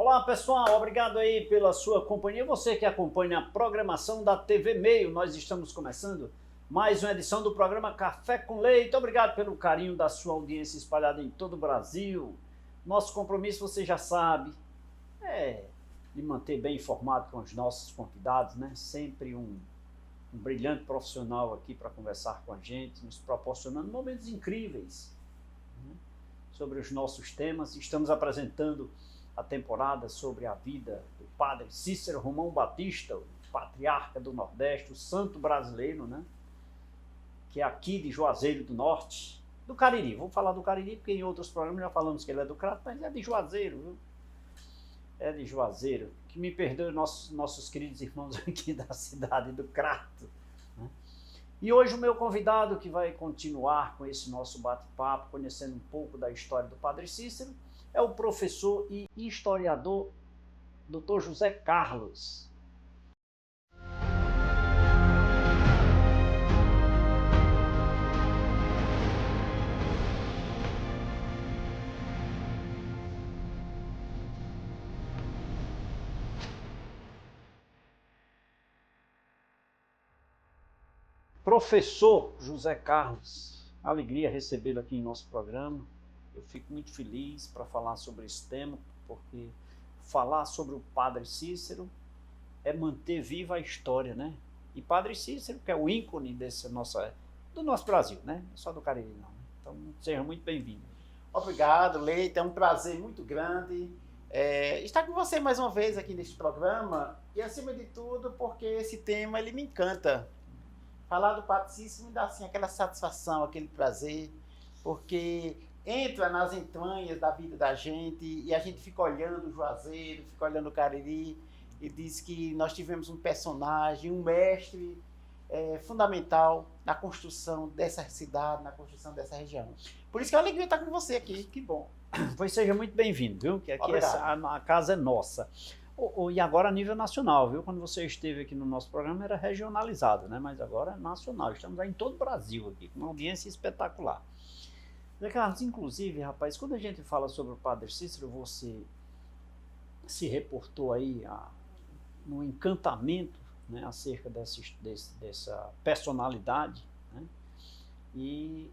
Olá pessoal, obrigado aí pela sua companhia, você que acompanha a programação da TV Meio, nós estamos começando mais uma edição do programa Café com Leite. Obrigado pelo carinho da sua audiência espalhada em todo o Brasil. Nosso compromisso, você já sabe, é de manter bem informado com os nossos convidados, né? Sempre um brilhante profissional aqui para conversar com a gente, nos proporcionando momentos incríveis, né, sobre os nossos temas. Estamos apresentando a temporada sobre a vida do padre Cícero Romão Batista, o patriarca do Nordeste, o santo brasileiro, né? Que é aqui de Juazeiro do Norte, do Cariri. Vamos falar do Cariri, porque em outros programas já falamos que ele é do Crato, mas é de Juazeiro, viu? É de Juazeiro. Que me perdoe nossos queridos irmãos aqui da cidade do Crato, né? E hoje o meu convidado, que vai continuar com esse nosso bate-papo, conhecendo um pouco da história do padre Cícero, é o professor e historiador Dr. José Carlos. Professor José Carlos, alegria recebê-lo aqui em nosso programa. Eu fico muito feliz para falar sobre esse tema, porque falar sobre o padre Cícero é manter viva a história, né? E padre Cícero, que é o ícone do nosso Brasil, né? Não só do Cariri, não. Então, seja muito bem-vindo. Obrigado, Leite. É um prazer muito grande estar com você mais uma vez aqui neste programa. E, acima de tudo, porque esse tema ele me encanta. Falar do padre Cícero me dá assim, aquela satisfação, aquele prazer, porque entra nas entranhas da vida da gente e a gente fica olhando o Juazeiro, fica olhando o Cariri e diz que nós tivemos um personagem, um mestre fundamental na construção dessa cidade, na construção dessa região. Por isso que é uma alegria estar com você aqui, que bom. Pois seja muito bem-vindo, viu? Que aqui a casa é nossa. E agora a nível nacional, viu? Quando você esteve aqui no nosso programa era regionalizado, né? Mas agora é nacional. Estamos aí em todo o Brasil aqui, com uma audiência espetacular. Zé Carlos, inclusive, rapaz, quando a gente fala sobre o padre Cícero, você se reportou aí no encantamento, né, acerca dessa personalidade, né? E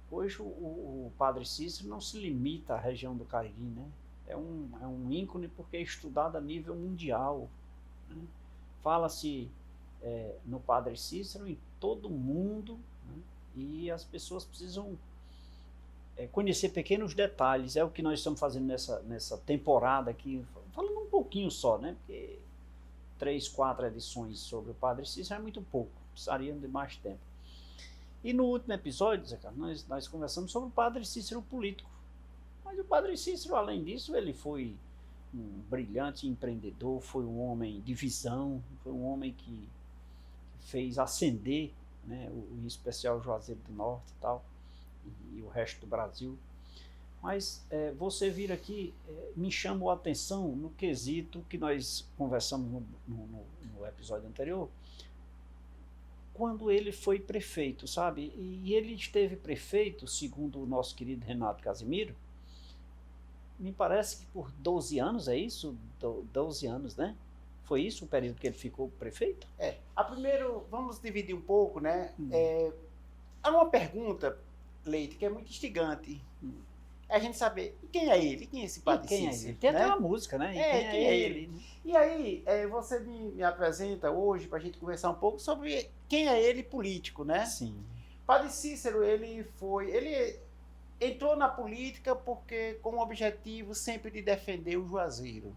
hoje o padre Cícero não se limita à região do Cariri, né? É um ícone porque é estudado a nível mundial, né? Fala-se no padre Cícero em todo o mundo, né? E as pessoas precisam conhecer pequenos detalhes. É o que nós estamos fazendo nessa temporada aqui, falando um pouquinho só, né? Porque 3, 4 edições sobre o padre Cícero é muito pouco, precisaríamos de mais tempo. E no último episódio, Zé Carlos, nós conversamos sobre o padre Cícero político. Mas o padre Cícero, além disso, ele foi um brilhante empreendedor, foi um homem de visão, foi um homem que fez ascender, né, em especial o Juazeiro do Norte e tal, e o resto do Brasil. Mas você vir aqui me chamou a atenção no quesito que nós conversamos no episódio anterior, quando ele foi prefeito, sabe? E ele esteve prefeito, segundo o nosso querido Renato Casimiro, me parece que por 12 anos, é isso? 12 anos, né? Foi isso o período que ele ficou prefeito? Primeiro, vamos dividir um pouco, né? Há uma pergunta, Leite, que é muito instigante. É a gente saber quem é ele, quem é esse padre Cícero. Quem é ele? Tem até uma música, né? Quem é ele? E aí, você me apresenta hoje para a gente conversar um pouco sobre quem é ele político, né? Sim. Padre Cícero, ele entrou na política porque com o objetivo sempre de defender o Juazeiro,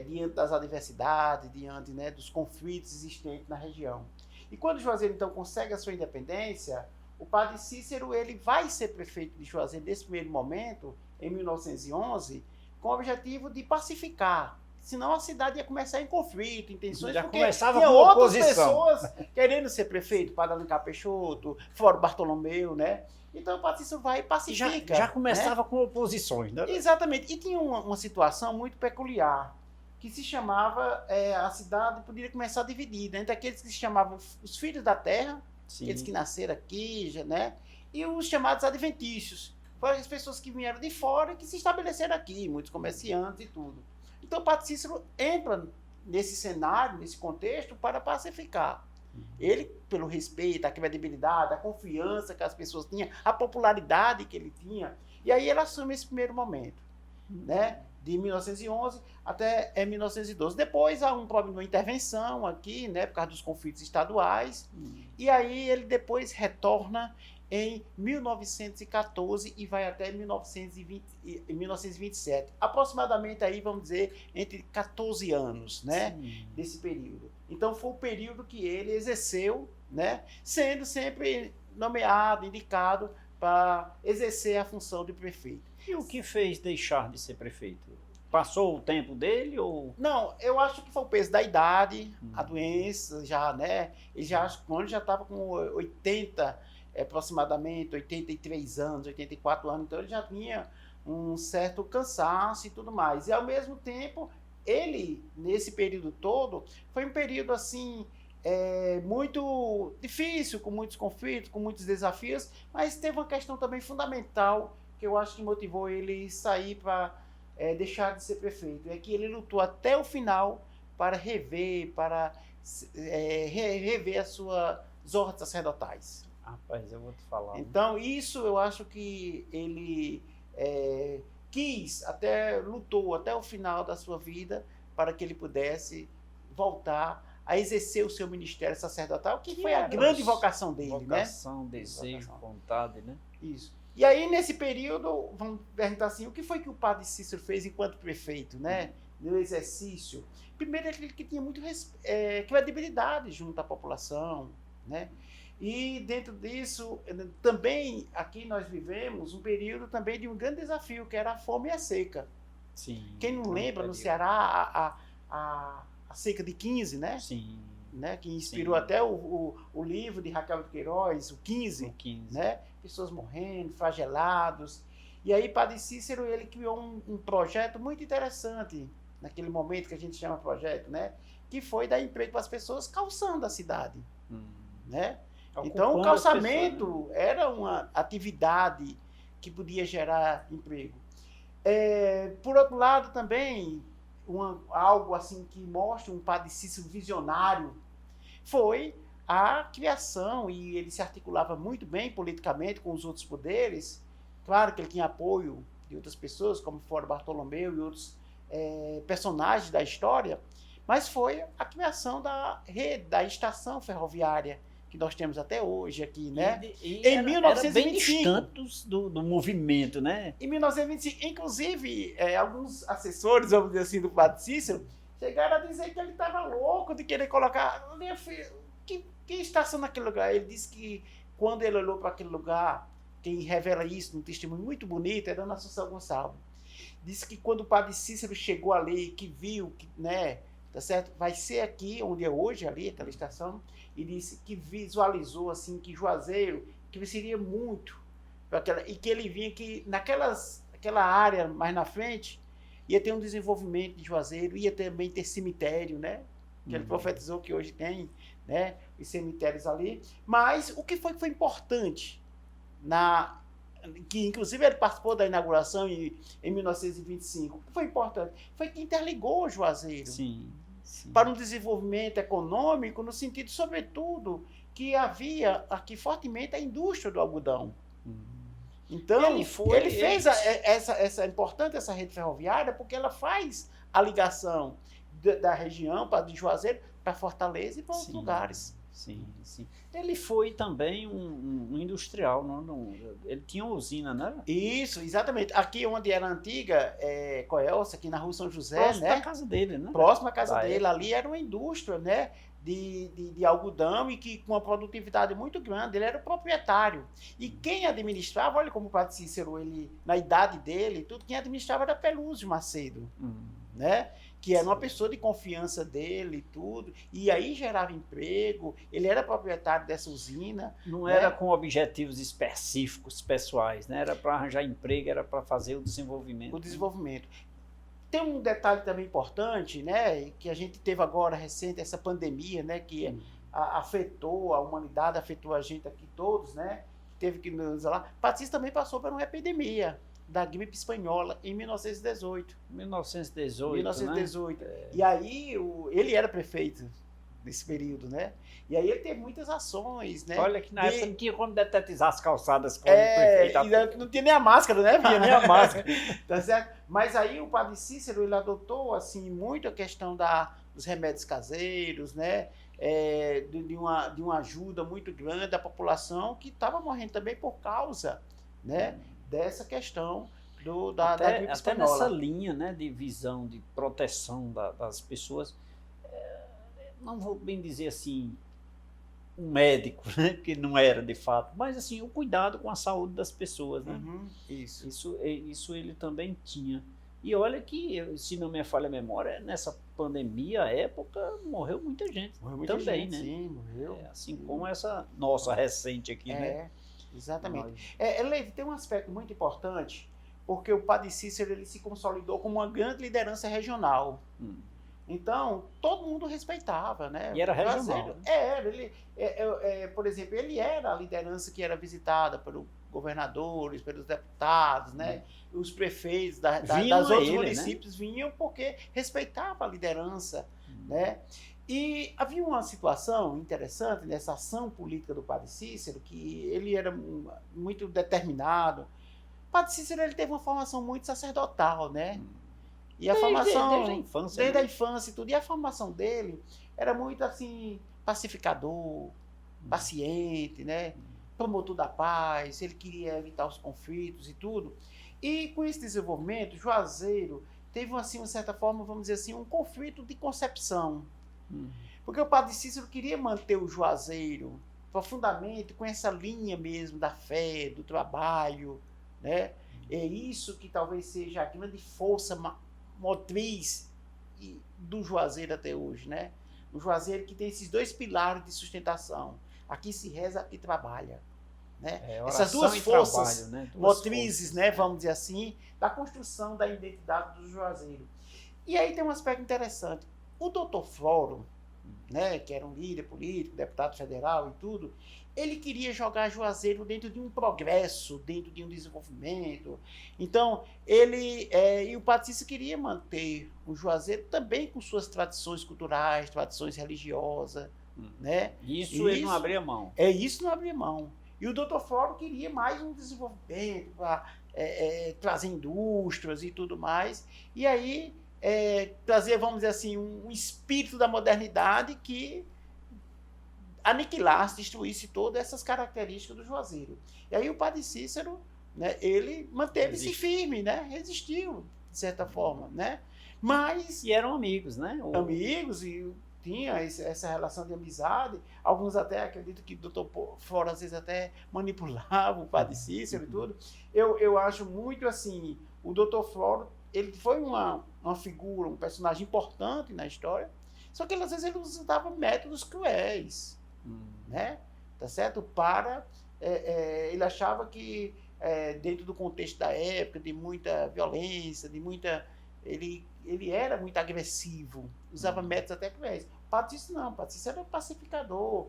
diante das adversidades, diante, né, dos conflitos existentes na região. E quando o Juazeiro então consegue a sua independência, o padre Cícero ele vai ser prefeito de Juazeiro nesse primeiro momento, em 1911, com o objetivo de pacificar. Senão a cidade ia começar em conflito, em tensões, já porque começava tinha com outras oposição. pessoas querendo ser prefeito, Padre Alencar Peixoto, Floro Bartolomeu, né? Então o padre Cícero vai e pacifica. Já começava, né, com oposições, né? Exatamente. E tinha uma situação muito peculiar, que se chamava, a cidade poderia começar dividida entre aqueles que se chamavam os filhos da terra, Sim. Aqueles que nasceram aqui, né? E os chamados adventícios. Foram as pessoas que vieram de fora e que se estabeleceram aqui, muitos comerciantes e tudo. Então, o Padre Cícero entra nesse cenário, nesse contexto, para pacificar. Ele, pelo respeito, a credibilidade, a confiança que as pessoas tinham, a popularidade que ele tinha, e aí ele assume esse primeiro momento, né? De 1911 até 1912. Depois há um problema, uma intervenção aqui, né, por causa dos conflitos estaduais, e aí ele depois retorna em 1914 e vai até 1927. Aproximadamente aí, vamos dizer, entre 14 anos, né, desse período. Então foi o período que ele exerceu, né, sendo sempre nomeado, indicado para exercer a função de prefeito. E o que fez deixar de ser prefeito? Passou o tempo dele ou... Não, eu acho que foi o peso da idade, a doença, já, né? Ele já, quando já estava com 80, aproximadamente 83 anos, 84 anos, então ele já tinha um certo cansaço e tudo mais. E ao mesmo tempo, ele, nesse período todo, foi um período assim, muito difícil, com muitos conflitos, com muitos desafios, mas teve uma questão também fundamental que eu acho que motivou ele sair para deixar de ser prefeito. É que ele lutou até o final para rever as suas ordens sacerdotais. Rapaz, eu vou te falar. Então, isso eu acho que ele lutou até o final da sua vida para que ele pudesse voltar a exercer o seu ministério sacerdotal, que foi a grande vocação dele, vocação, desejo, vontade, né? Isso. E aí, nesse período, vamos perguntar assim, o que foi que o padre Cícero fez enquanto prefeito, né? No exercício? Primeiro, ele que tinha muito credibilidade junto à população, né? E dentro disso, também aqui nós vivemos um período também de um grande desafio, que era a fome e a seca. Sim. Quem não lembra, no Ceará, a seca de 15, né? Sim. Né? Que inspirou até o livro de Raquel de Queiroz, o 15, né? Pessoas morrendo, flagelados. E aí, Padre Cícero, ele criou um projeto muito interessante, naquele momento que a gente chama projeto, né? Que foi dar emprego para as pessoas calçando a cidade, né? Então, o calçamento era uma atividade que podia gerar emprego. Por outro lado, também, algo assim que mostra um Padre Cícero visionário foi a criação, e ele se articulava muito bem politicamente com os outros poderes. Claro que ele tinha apoio de outras pessoas, como Fora Bartolomeu e outros personagens da história, mas foi a criação da rede, da estação ferroviária, que nós temos até hoje aqui, né? Em 1925. Era bem distantes do movimento, né? Em 1925, inclusive, alguns assessores, vamos dizer assim, do Padre Cícero, chegaram a dizer que ele estava louco de querer colocar... Minha filha, que estação naquele lugar? Ele disse que quando ele olhou para aquele lugar, quem revela isso num testemunho muito bonito é Dona Assunção Gonçalves. Disse que quando o Padre Cícero chegou ali, que viu, né, tá certo? Vai ser aqui, onde é hoje, ali, aquela estação, e disse que visualizou, assim, que Juazeiro cresceria muito, e que ele vinha que naquela área mais na frente, ia ter um desenvolvimento de Juazeiro, ia também ter cemitério, né? Que ele profetizou que hoje tem, né? Os cemitérios ali. Mas o que foi importante, que inclusive ele participou da inauguração em 1925, o que foi importante? Foi que interligou Juazeiro. Sim. Para um desenvolvimento econômico, no sentido, sobretudo, que havia aqui fortemente a indústria do algodão. Então, ele fez importante essa rede ferroviária, porque ela faz a ligação da região, de Juazeiro, para Fortaleza e para outros lugares. Sim. Ele foi também um industrial, não? Ele tinha uma usina, né? Isso, exatamente. Aqui onde era a antiga Coelce, aqui na Rua São José, próximo né? da casa dele, né? Próximo à casa dele, ali era uma indústria, né? De algodão, e que com uma produtividade muito grande. Ele era o proprietário. E quem administrava, olha como o Padre Cícero, ele, na idade dele, quem administrava era Pelúcio Macedo, né? Que era uma pessoa de confiança dele e tudo, e aí gerava emprego, ele era proprietário dessa usina. Não era com objetivos específicos, pessoais, né? Era para arranjar emprego, era para fazer o desenvolvimento. O desenvolvimento. Tem um detalhe também importante, né? Que a gente teve agora recente, essa pandemia, né? Que afetou a humanidade, afetou a gente aqui todos, né? Teve que nos isolar. Padre Cícero também passou por uma epidemia, da gripe espanhola em 1918. 1918. Né? E aí ele era prefeito nesse período, né? E aí ele teve muitas ações, né? Olha que na época não tinha como detetizar as calçadas como prefeito. Não tinha nem a máscara, né? Vinha nem a máscara. Tá certo? Mas aí o padre Cícero, ele adotou, assim, muito a questão dos remédios caseiros, né? De uma ajuda muito grande da população que estava morrendo também por causa, né? Dessa questão da gripe espanhola. Até nessa linha, né, de visão, de proteção das pessoas, não vou bem dizer assim, um médico, né, que não era de fato, mas assim, o cuidado com a saúde das pessoas, né? Isso ele também tinha. E olha que, se não me falha a memória, nessa pandemia, época, morreu muita gente. Morreu muita também, gente, né? Sim, morreu. Assim como essa nossa recente aqui, né? Exatamente. Leite, tem um aspecto muito importante, porque o padre Cícero ele se consolidou como uma grande liderança regional. Então, todo mundo respeitava, né? E era regional. Por exemplo, ele era a liderança que era visitada pelos governadores, pelos deputados, né? Os prefeitos das outros municípios, né? Vinham porque respeitava a liderança, né? E havia uma situação interessante nessa ação política do padre Cícero, que ele era muito determinado. O padre Cícero ele teve uma formação muito sacerdotal, né? E a formação desde a infância, desde a infância e tudo. E a formação dele era muito assim pacificador, paciente, né? Promotor da paz. Ele queria evitar os conflitos e tudo. E com esse desenvolvimento, Juazeiro teve assim, de certa forma, vamos dizer assim, um conflito de concepção. Porque o padre Cícero queria manter o Juazeiro profundamente com essa linha mesmo da fé, do trabalho, né? É isso que talvez seja a grande força motriz do Juazeiro até hoje, né? O Juazeiro que tem esses dois pilares de sustentação. Aqui se reza, aqui trabalha. Né? Essas duas forças trabalho, né? Motrizes, forças, né? Vamos dizer assim, da construção da identidade do Juazeiro. E aí tem um aspecto interessante. O doutor Floro, né, que era um líder político, deputado federal e tudo, ele queria jogar Juazeiro dentro de um progresso, dentro de um desenvolvimento. Então, e o padre Cícero queria manter o Juazeiro também com suas tradições culturais, tradições religiosas. Né? Isso ele não abria mão. Isso não abria mão. E o doutor Floro queria mais um desenvolvimento para trazer indústrias e tudo mais. E aí trazer, vamos dizer assim, um espírito da modernidade que aniquilasse, destruísse todas essas características do Juazeiro. E aí o padre Cícero, né, ele manteve-se firme, né? Resistiu, de certa forma. Né? Mas, e eram amigos, né? Amigos, e tinha essa relação de amizade. Alguns até acreditam que o doutor Floro, às vezes, até manipulava o padre Cícero e tudo. Eu acho muito assim, o doutor Floro, ele foi uma figura, um personagem importante na história, só que às vezes ele usava métodos cruéis, né? Tá certo? Ele achava que dentro do contexto da época, de muita violência, ele era muito agressivo, usava métodos até cruéis. O padre Cícero não, o padre Cícero era pacificador.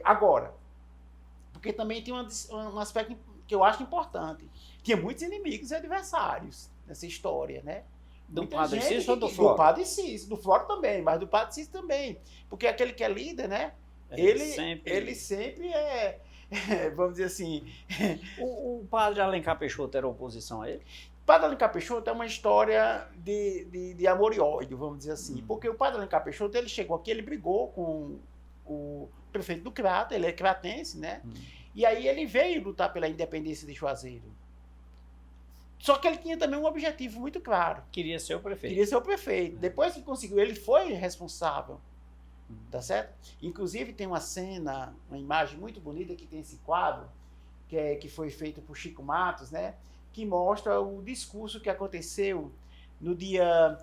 Agora, porque também tem um aspecto que eu acho importante. Tinha muitos inimigos e adversários nessa história, né? Do padre Cícero ou do Floro? Do padre Cícero, do Floro também, mas do padre Cícero também. Porque aquele que é líder, né? Ele sempre vamos dizer assim... O padre Alencar Peixoto era oposição a ele? O padre Alencar Peixoto é uma história de amor e ódio, vamos dizer assim. Porque o padre Alencar Peixoto, ele chegou aqui, ele brigou com o prefeito do Crato, ele é cratense, né? E aí ele veio lutar pela independência de Juazeiro. Só que ele tinha também um objetivo muito claro. Queria ser o prefeito. Queria ser o prefeito. Depois que conseguiu, ele foi responsável. Tá certo? Inclusive tem uma cena, uma imagem muito bonita que tem esse quadro, que foi feito por Chico Matos, né? Que mostra o discurso que aconteceu no dia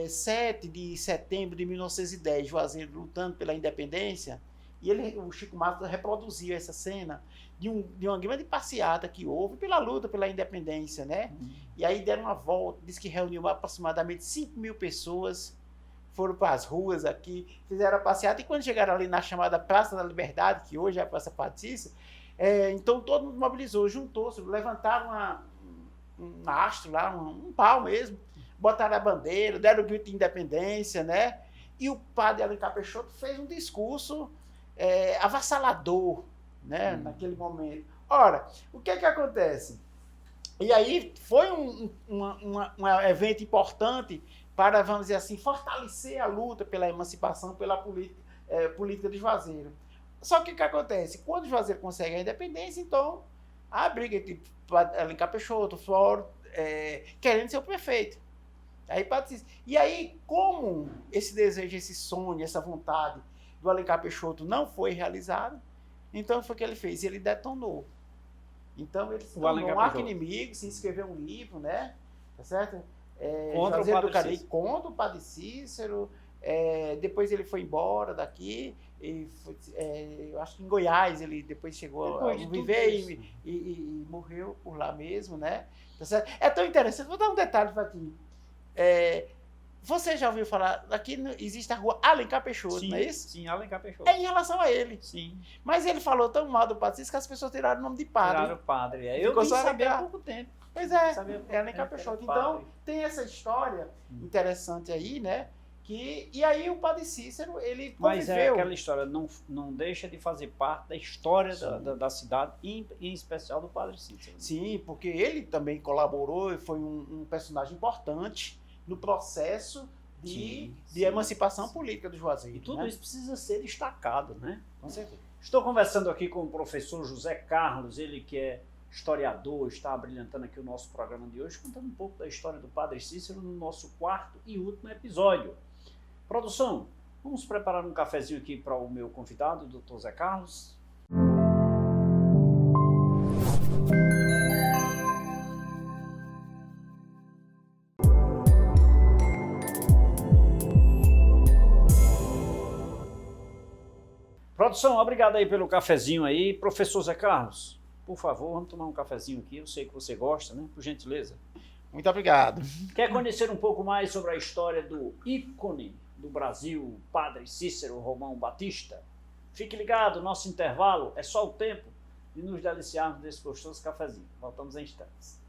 7 de setembro de 1910, Juazeiro lutando pela independência. E o Chico Matos reproduziu essa cena de uma grande passeata que houve pela luta pela independência, né? E aí deram uma volta, diz que reuniu aproximadamente 5.000 pessoas, foram para as ruas aqui, fizeram a passeata, e quando chegaram ali na chamada Praça da Liberdade, que hoje é a Praça Padre Cícero, então todo mundo mobilizou, juntou-se, levantaram mastro lá, um pau mesmo, botaram a bandeira, deram o grito de independência, né? E o padre Alencar Peixoto fez um discurso avassalador, né? Naquele momento. Ora, o que acontece? E aí foi um evento importante para, vamos dizer assim, fortalecer a luta pela emancipação, pela política de Juazeiro. Só que o que acontece? Quando Juazeiro consegue a independência, então a briga entre Alencar Peixoto, Floro, querendo ser o prefeito. E aí, como esse desejo, esse sonho, essa vontade do Alencar Peixoto não foi realizado, então foi o que ele fez, ele detonou. Então ele se tornou um arqui-inimigo, se escreveu um livro, né? Tá certo? Contra o Padre Cícero. Contra o Padre Cícero. Depois ele foi embora daqui. Eu acho que em Goiás ele depois chegou a viver e morreu por lá mesmo, né? Tá certo? É tão interessante. Vou dar um detalhe para ti. Você já ouviu falar, aqui existe a rua Alencar Peixoto, sim, não é isso? Sim, Alencar Peixoto. É em relação a ele. Sim. Mas ele falou tão mal do Padre Cícero que as pessoas tiraram o nome de padre. Tiraram o padre. Eu vim saber há pouco tempo. Pois é Alencar Peixoto. Então, tem essa história interessante aí, né? E aí o Padre Cícero, ele conviveu. Mas é aquela história, não deixa de fazer parte da história da cidade, em especial do Padre Cícero. Sim, porque ele também colaborou e foi um personagem importante no processo de emancipação política do Juazeiro. E tudo isso precisa ser destacado, né? Com certeza. Estou conversando aqui com o professor José Carlos, ele que é historiador, está abrilhantando aqui o nosso programa de hoje, contando um pouco da história do Padre Cícero no nosso 4º e último episódio. Produção, vamos preparar um cafezinho aqui para o meu convidado, o Dr. Zé Carlos. Produção, obrigado aí pelo cafezinho aí. Professor Zé Carlos, por favor, vamos tomar um cafezinho aqui. Eu sei que você gosta, né? Por gentileza. Muito obrigado. Quer conhecer um pouco mais sobre a história do ícone do Brasil, Padre Cícero Romão Batista? Fique ligado, nosso intervalo é só o tempo de nos deliciarmos desse gostoso cafezinho. Voltamos em instantes.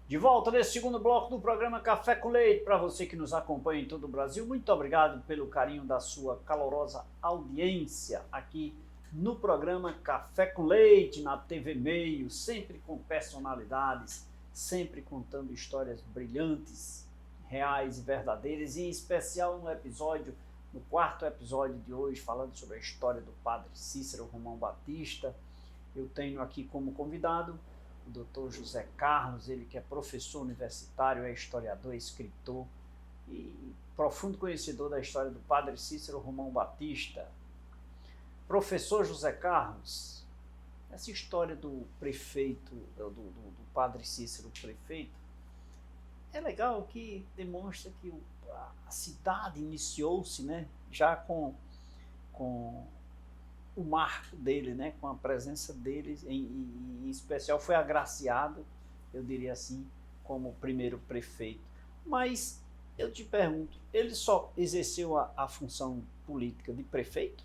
De volta nesse segundo bloco do programa Café com Leite, para você que nos acompanha em todo o Brasil, muito obrigado pelo carinho da sua calorosa audiência aqui no programa Café com Leite, na TV Meio, sempre com personalidades, sempre contando histórias brilhantes, reais e verdadeiras, e em especial no 4º episódio de hoje, falando sobre a história do Padre Cícero Romão Batista. Eu tenho aqui como convidado o Dr. José Carlos, ele que é professor universitário, é historiador, escritor e profundo conhecedor da história do Padre Cícero Romão Batista. Professor José Carlos, essa história do prefeito, do Padre Cícero prefeito, é legal que demonstra que a cidade iniciou-se, né, já com o marco dele, né, com a presença dele, em especial foi agraciado, eu diria assim, como primeiro prefeito. Mas eu te pergunto, ele só exerceu a função política de prefeito?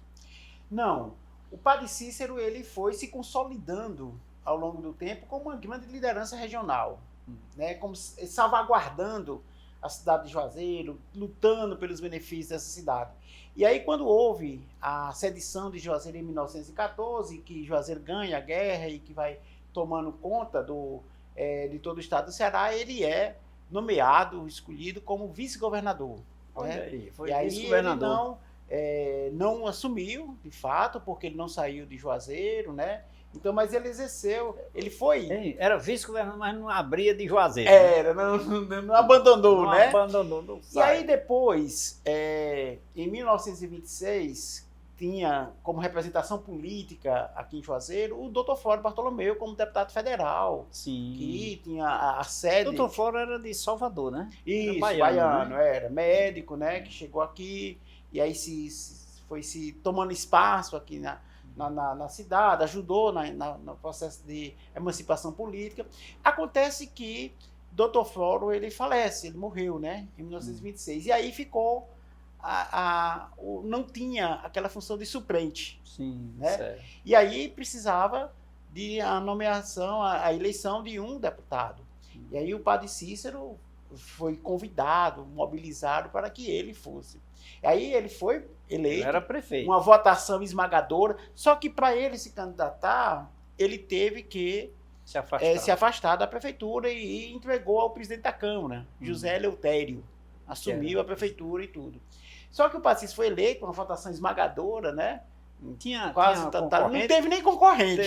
Não. O Padre Cícero ele foi se consolidando ao longo do tempo como uma grande liderança regional, né, como salvaguardando a cidade de Juazeiro, lutando pelos benefícios dessa cidade. E aí, quando houve a sedição de Juazeiro em 1914, que Juazeiro ganha a guerra e que vai tomando conta de todo o estado do Ceará, ele é nomeado, escolhido como vice-governador. Olha né? aí, foi e aí vice-governador. Ele não assumiu, de fato, porque ele não saiu de Juazeiro, né? Então, mas ele exerceu, ele foi... Era vice-governador, mas não abria de Juazeiro. Era, não abandonou, não né? Abandonou, não E aí depois, em 1926, tinha como representação política aqui em Juazeiro o Dr. Floro Bartolomeu como deputado federal. Sim. Que tinha a sede... O Dr. Floro era de Salvador, né? Isso, era baiano, né? Era médico, né? Que chegou aqui e aí se foi se tomando espaço aqui na cidade, ajudou no processo de emancipação política. Acontece que Dr. Floro, ele falece, ele morreu, né, em 1926. E aí ficou, não tinha aquela função de suplente. Sim, né? certo. E aí precisava de a nomeação, a eleição de um deputado. E aí o padre Cícero foi convidado, mobilizado para que ele fosse. E aí ele foi eleito, Ele era prefeito. uma votação esmagadora, só que para ele se candidatar, ele teve que se afastar da prefeitura e entregou ao presidente da Câmara, José Eleutério, assumiu a prefeitura e tudo. Só que o padre Cícero foi eleito, uma votação esmagadora, né? Não teve nem concorrente.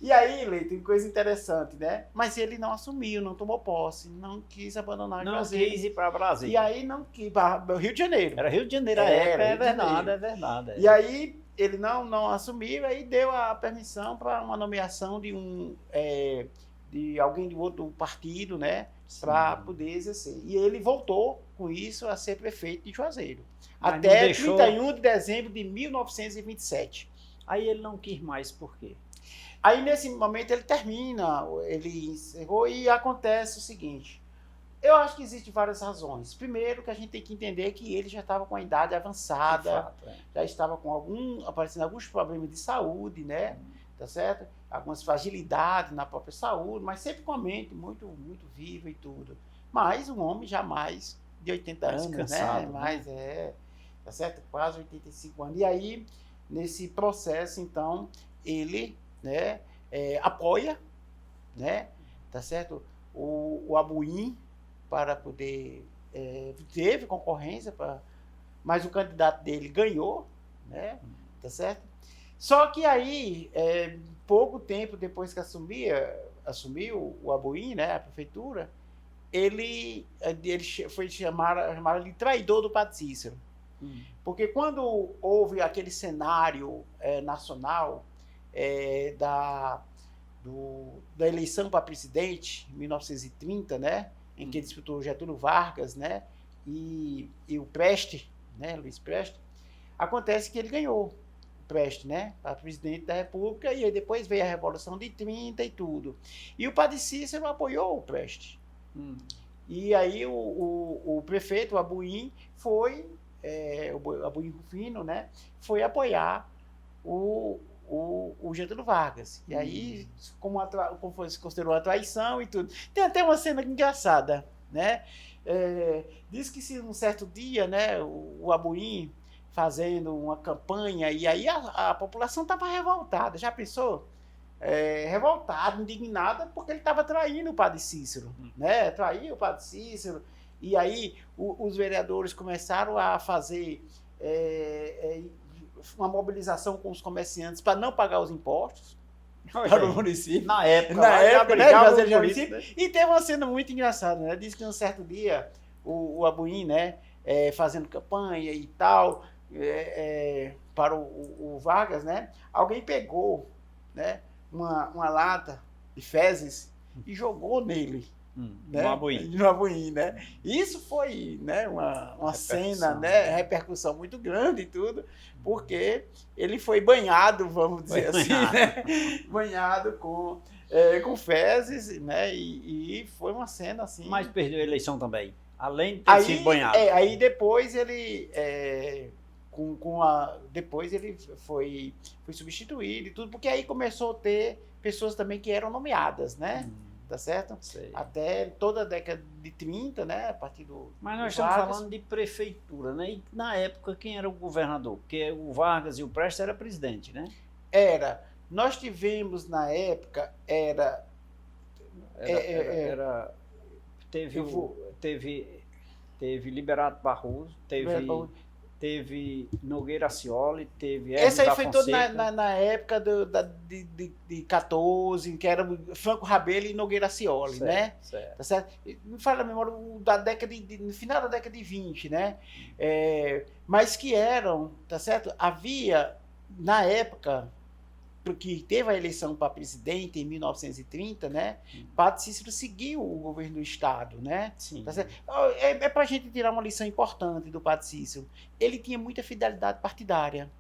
E aí, Leite, coisa interessante, né? Mas ele não assumiu, não tomou posse, não quis abandonar Juazeiro. Não quis ir para Brasília. E aí não quis, para Rio de Janeiro. Era Rio de Janeiro, é verdade. E aí ele não assumiu, aí deu a permissão para uma nomeação de alguém de outro partido, né? Para poder exercer. E ele voltou com isso a ser prefeito de Juazeiro. Mas até 31 de dezembro de 1927. Aí ele não quis mais, por quê? Aí nesse momento ele termina, ele encerrou e acontece o seguinte. Eu acho que existem várias razões. Primeiro que a gente tem que entender que ele já estava com a idade avançada, já estava aparecendo alguns problemas de saúde, né? Tá certo? Algumas fragilidades na própria saúde, mas sempre com a mente muito, muito viva e tudo. Mas um homem jamais de 80 anos, cansado, né? Tá certo? Quase 85 anos. E aí, nesse processo, então, ele, né, apoia, né? Tá certo? O Abuim para poder... teve concorrência, mas o candidato dele ganhou, né? Tá certo? Só que aí, pouco tempo depois que assumiu o Abuim, né, a prefeitura, ele foi chamado de traidor do padre Cícero. Porque quando houve aquele cenário nacional da eleição para presidente, em 1930, né, em que disputou Getúlio Vargas, né, e o Preste, né, Luiz Preste, acontece que ele ganhou. Preste, né, para presidente da República, e aí depois veio a Revolução de 30 e tudo. E o padre Cícero apoiou o Preste. E aí o prefeito, o Abuim, foi, o Abuim Rufino, né, foi apoiar o Getúlio Vargas. E aí, como se considerou uma traição e tudo. Tem até uma cena engraçada, né? Diz que se um certo dia, né, o Abuim fazendo uma campanha, e aí a população estava revoltada. Já pensou? Revoltada, indignada, porque ele estava traindo o padre Cícero. Né? Traiu o padre Cícero. E aí os vereadores começaram a fazer uma mobilização com os comerciantes para não pagar os impostos para o município. Na época, né? Município. E teve uma cena muito engraçada. Né? Diz que um certo dia o Abuim, né, fazendo campanha e tal, para o Vargas, né? Alguém pegou, né, uma lata de fezes e jogou nele. Né? No Abuim, né? Isso foi, né, uma cena, né, repercussão muito grande e tudo, porque ele foi banhado, vamos dizer assim, né? Banhado com fezes, né? E foi uma cena assim. Mas perdeu a eleição também, além de ter sido banhado. Aí depois ele depois ele foi substituído e tudo, porque aí começou a ter pessoas também que eram nomeadas, né? Tá certo? Sei. Até toda a década de 30, né? A partir do. Mas nós estamos falando de prefeitura, né? E na época, quem era o governador? Porque o Vargas e o Prestes era presidente, né? Era. Nós tivemos na época, teve Liberato Barroso, teve Nogueira Cioli, teve Hermes da Fonseca. Essa aí foi toda na época de 14, que era Franco Rabelo e Nogueira Cioli, certo, né? Certo. Tá certo? Me fala a memória no final da década de 20, né? Mas que eram, tá certo? Havia, na época, que teve a eleição para presidente em 1930, né? Padre Cícero seguiu o governo do Estado, né? Sim. Tá certo? Para a gente tirar uma lição importante do Padre Cícero. Ele tinha muita fidelidade partidária,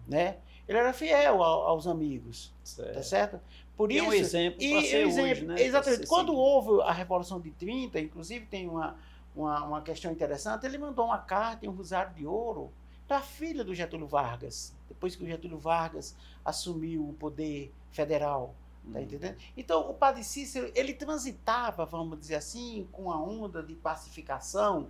né? Ele era fiel aos amigos, tá certo? Por isso, um exemplo para ser hoje, né? Exatamente. Quando houve a Revolução de 30, inclusive tem uma questão interessante, ele mandou uma carta e um rosário de ouro para a filha do Getúlio Vargas, depois que o Getúlio Vargas assumiu o poder federal, tá entendendo? Então, o Padre Cícero, ele transitava, vamos dizer assim, com a onda de pacificação,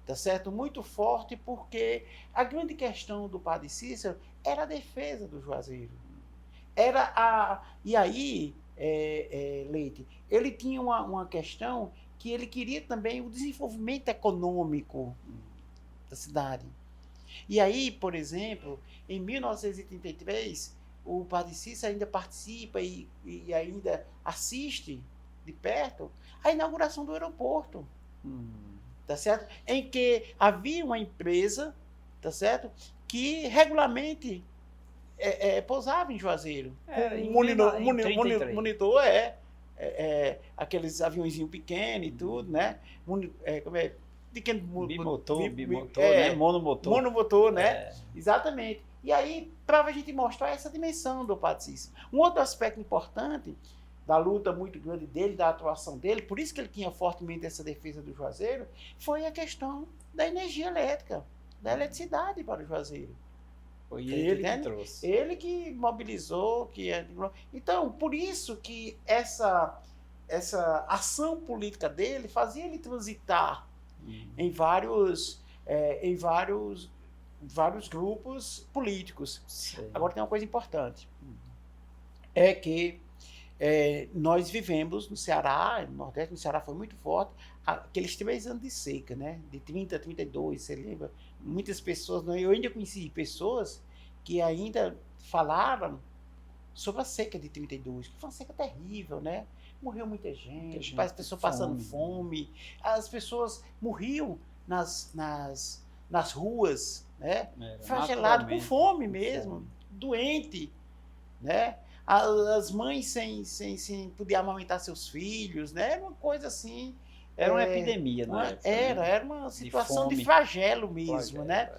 tá certo? Muito forte, porque a grande questão do Padre Cícero era a defesa do Juazeiro. E aí, Leite, ele tinha uma questão que ele queria também o desenvolvimento econômico da cidade. E aí, por exemplo, em 1933, o Padre Cícero ainda participa e ainda assiste de perto a inauguração do aeroporto. Tá certo? Em que havia uma empresa, tá certo? Que regularmente pousava em Juazeiro. Monitor aqueles aviãozinhos pequenos e tudo, né? Bimotor, né? Monomotor, né? Exatamente. E aí, para a gente mostrar essa dimensão do Padre Cícero. Um outro aspecto importante da luta muito grande dele, da atuação dele, por isso que ele tinha fortemente essa defesa do Juazeiro, foi a questão da energia elétrica, da eletricidade para o Juazeiro. Foi ele que trouxe. Ele que mobilizou, Então, por isso que essa ação política dele fazia ele transitar em vários grupos políticos. Sei. Agora tem uma coisa importante. É que nós vivemos no Ceará, no Nordeste, no Ceará foi muito forte, aqueles 3 anos de seca, né? De 30 a 32, você lembra? Muitas pessoas, eu ainda conheci pessoas que ainda falaram sobre a seca de 32, que foi uma seca terrível, né? Morreu muita gente, as pessoas passando fome, as pessoas morriam nas ruas, né? Flageladas, com fome mesmo, doente, né? As mães sem poder amamentar seus filhos, né? Era uma coisa assim. Era uma epidemia, né? Era uma situação de flagelo mesmo, né?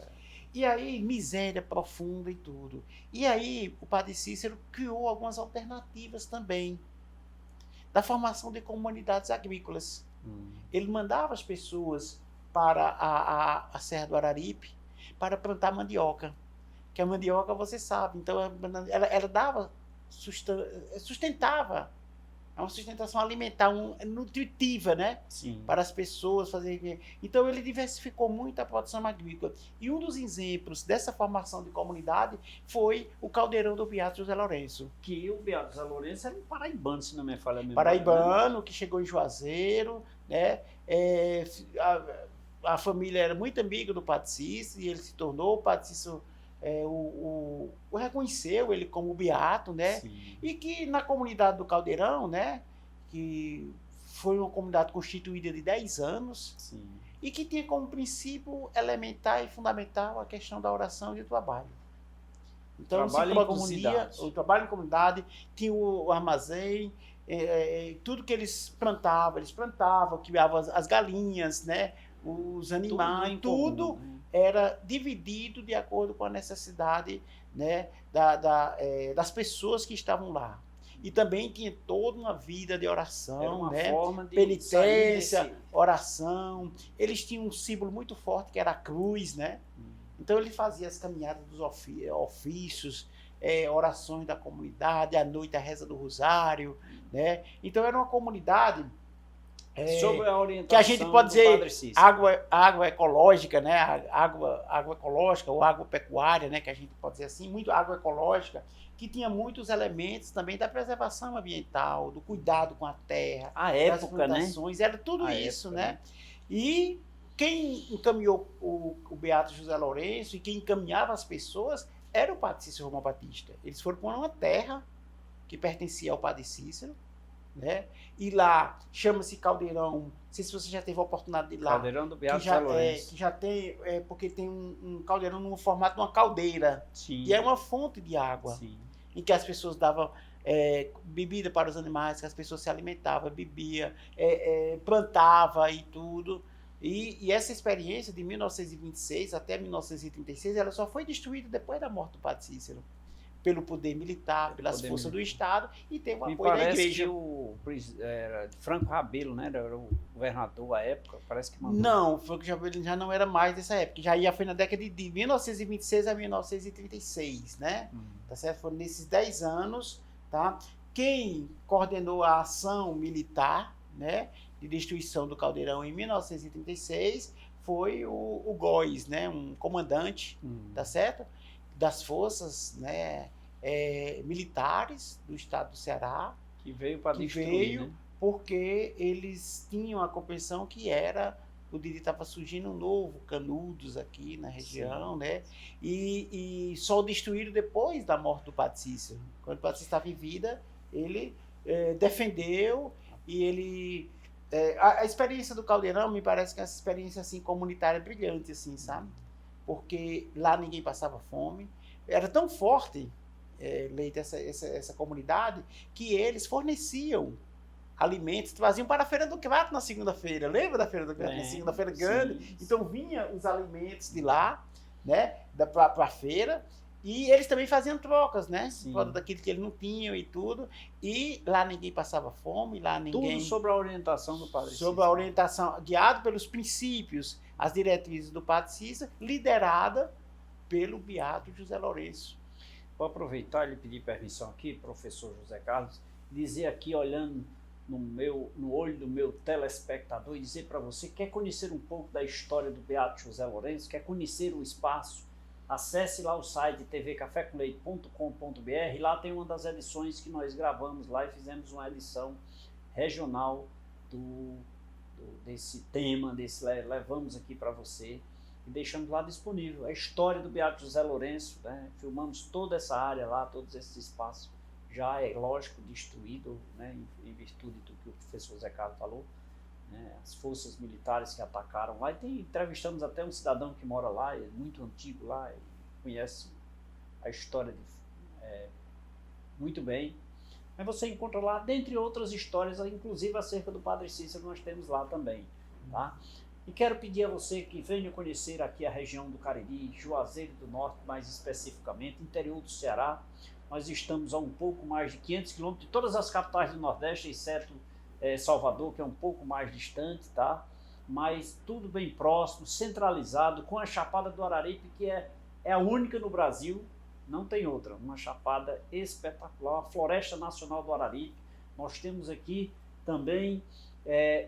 E aí, miséria profunda e tudo. E aí, o Padre Cícero criou algumas alternativas também da formação de comunidades agrícolas. Ele mandava as pessoas para a Serra do Araripe para plantar mandioca. Que a mandioca, você sabe, então ela dava, sustentava, é uma sustentação alimentar, nutritiva, né? Sim. Para as pessoas fazerem. Então ele diversificou muito a produção agrícola. E um dos exemplos dessa formação de comunidade foi o caldeirão do Beato José Lourenço. Que o Beato José Lourenço era um paraibano, se não me falha a memória. Paraibano, que chegou em Juazeiro, né? A família era muito amiga do Padre Cícero e ele se tornou, o Padre Cícero o reconheceu ele como beato, né? Sim. E que na comunidade do Caldeirão, né? Que foi uma comunidade constituída de 10 anos. Sim. E que tinha como princípio elementar e fundamental a questão da oração e do trabalho. Então se produzia o trabalho em comunidade, tinha o armazém, tudo que eles plantavam, criavam as galinhas, né? Os animais, tudo era dividido de acordo com a necessidade, né, das pessoas que estavam lá. E também tinha toda uma vida de oração, era uma né, forma de penitência, oração. Eles tinham um símbolo muito forte que era a cruz, né? Então ele fazia as caminhadas dos ofícios, orações da comunidade, à noite a reza do rosário, né? Então era uma comunidade sobre a orientação que a gente pode dizer água ecológica, né? Água ecológica ou água pecuária, né? Que a gente pode dizer assim, muito água ecológica, que tinha muitos elementos também da preservação ambiental, do cuidado com a terra, a época, né? Era tudo isso, né? E quem encaminhou o Beato José Lourenço e quem encaminhava as pessoas era o Padre Cícero Romão Batista. Eles foram para uma terra que pertencia ao Padre Cícero, né? E lá chama-se Caldeirão. Não sei se você já teve a oportunidade de ir lá. Caldeirão do Beato José Lourenço. Que já tem, porque tem um caldeirão no formato de uma caldeira. Sim. E é uma fonte de água. Sim. em que as pessoas davam bebida para os animais, que as pessoas se alimentavam, bebia, plantava e tudo. E essa experiência de 1926 até 1936, ela só foi destruída depois da morte do Padre Cícero, pelo poder militar, pelas forças do Estado, e teve o apoio da igreja. Que o Franco Rabelo, né, era o governador à época, parece que mandou. Não, Franco Rabelo já não era mais dessa época, foi na década de 1926 a 1936, né? Tá certo? Foram nesses 10 anos, tá? Quem coordenou a ação militar, né, de destruição do Caldeirão em 1936 foi o Góes, né, um comandante, tá certo? Das forças, né, militares do estado do Ceará, que veio para destruir, né? Porque eles tinham a compreensão que estava surgindo um novo Canudos aqui na região, né? E só o destruíram depois da morte do Padre Cícero. Quando o Padre Cícero estava em vida, ele defendeu e ele... a experiência do Caldeirão me parece que é uma experiência assim, comunitária brilhante, assim, sabe? Porque lá ninguém passava fome. Era tão forte, Leite, essa comunidade, que eles forneciam alimentos, traziam para a Feira do Crato na segunda-feira. Lembra da Feira do Crato? Na segunda-feira grande? Sim. Então vinha os alimentos de lá, né, para a feira, e eles também faziam trocas, né? Fora daquilo que eles não tinham e tudo. E lá ninguém passava fome, lá ninguém... Tudo sobre a orientação do Padre Cícero. Sobre a orientação, guiado pelos princípios, as diretrizes do Padre Cícero, liderada pelo Beato José Lourenço. Vou aproveitar e lhe pedir permissão aqui, professor José Carlos, dizer aqui, olhando no olho do meu telespectador, e dizer para você, quer conhecer um pouco da história do Beato José Lourenço, quer conhecer o espaço, acesse lá o site tvcafécomleite.com.br, lá tem uma das edições que nós gravamos lá e fizemos uma edição regional desse tema, levamos aqui para você e deixamos lá disponível a história do Beato José Lourenço, né? Filmamos toda essa área lá, todos esses espaços, já é lógico destruído, né? Em virtude do que o professor Zé Carlos falou, né? As forças militares que atacaram lá, e entrevistamos até um cidadão que mora lá, é muito antigo lá, e conhece a história muito bem. Mas você encontra lá, dentre outras histórias, inclusive acerca do Padre Cícero, nós temos lá também, tá? E quero pedir a você que venha conhecer aqui a região do Cariri, Juazeiro do Norte, mais especificamente, interior do Ceará. Nós estamos a um pouco mais de 500 quilômetros de todas as capitais do Nordeste, exceto Salvador, que é um pouco mais distante, tá? Mas tudo bem próximo, centralizado, com a Chapada do Araripe, que é a única no Brasil, não tem outra, uma chapada espetacular, a Floresta Nacional do Araripe. Nós temos aqui também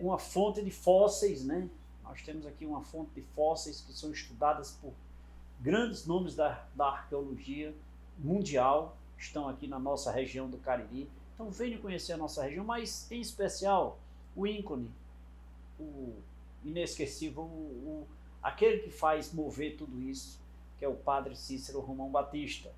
uma fonte de fósseis, né? Nós temos aqui uma fonte de fósseis que são estudadas por grandes nomes da arqueologia mundial, estão aqui na nossa região do Cariri. Então venham conhecer a nossa região, mas em especial o ícone, o inesquecível, aquele que faz mover tudo isso, que é o Padre Cícero Romão Batista.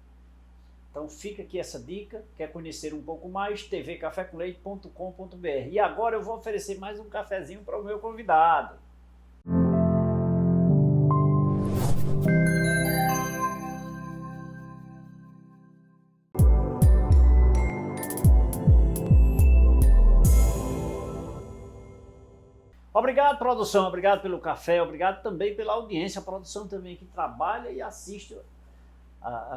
Então fica aqui essa dica, quer conhecer um pouco mais, tvcafécomleite.com.br. E agora eu vou oferecer mais um cafezinho para o meu convidado. Obrigado, produção, obrigado pelo café, obrigado também pela audiência, a produção também que trabalha e assiste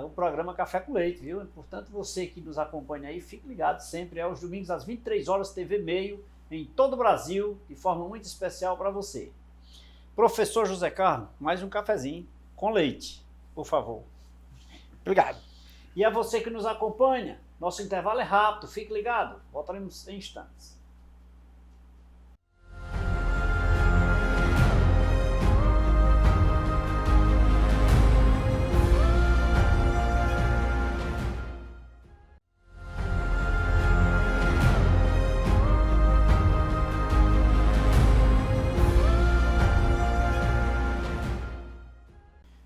o programa Café com Leite, viu? Portanto, você que nos acompanha aí, fique ligado sempre, aos domingos às 23 horas, TV Meio, em todo o Brasil, de forma muito especial para você. Professor José Carlos, mais um cafezinho com leite, por favor. Obrigado. E a você que nos acompanha, nosso intervalo é rápido, fique ligado, voltaremos em instantes.